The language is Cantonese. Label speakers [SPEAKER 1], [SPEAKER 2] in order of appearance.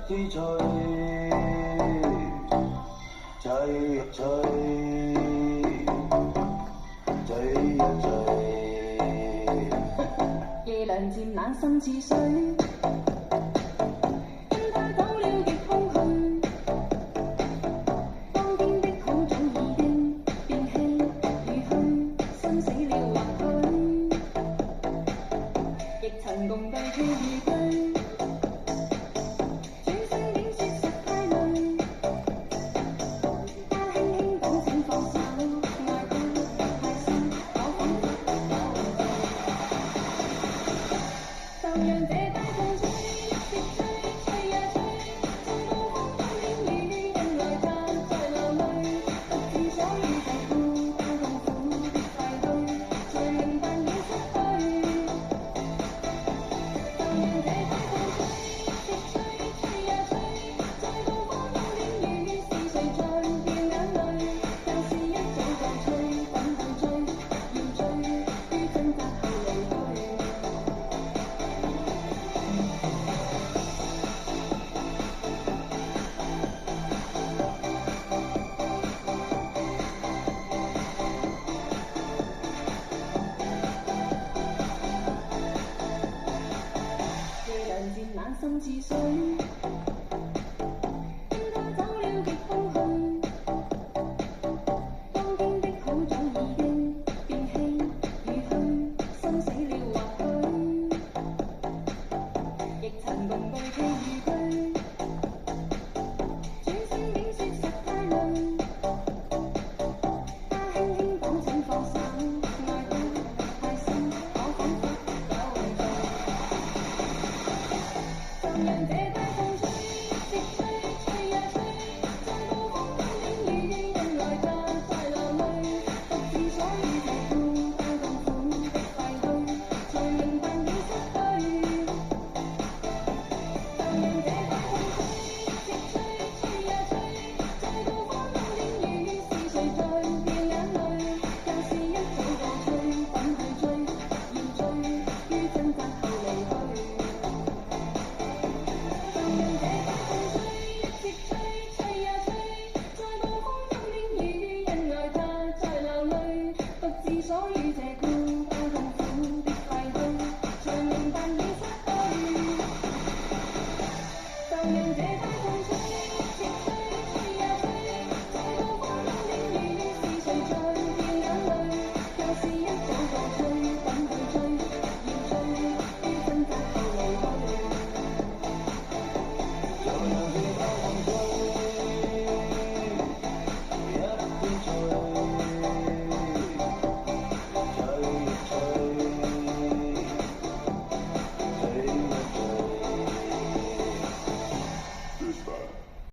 [SPEAKER 1] 之吹，吹呀吹，醉呀醉。
[SPEAKER 2] 夜涼漸冷心似水，跟他走了極空虛。當天的好早已經變輕與虛，生死了或許，亦曾共對戲與居。轉身竟說實太累，他輕輕講請放手，愛得太深，我彷彿有罪。就讓這大風吹，直吹，吹呀吹，在暴風中輕雨，人來他在流淚，獨自所以這孤單痛苦的廢墟，才明白了失去。就讓這大風吹，直吹，吹呀吹，在暴風中輕雨，是誰在掉眼淚？就是一早就吹，等去追，要追，於掙扎後離去。夜涼漸冷心似水，跟他走了極空虛。當天的好早已經變輕與虛，生死了或許，亦曾共對戲與居。轉身竟說實太累，他輕輕講請放手，愛得太深，我彷彿有罪。就讓這大風吹，直吹，吹呀吹，在暴風中輕雨，人來他在流淚，獨自所以這孤單痛苦的廢墟，才明白了失去。就讓這大風吹，直吹，吹呀吹，在暴風中輕雨，是誰在掉眼淚？就是一早就吹，等去追，要追，於掙扎後離去。就讓這大風吹，直吹，吹呀吹，在暴風中輕雨，人來他在流淚，獨自所以這孤單痛苦的廢墟，才明白了失去。就讓這大風吹，直吹，吹呀吹，在暴風中輕雨，是誰在掉眼淚？就是一早就吹，等去追，要追，於掙扎後離去。
[SPEAKER 1] 就讓這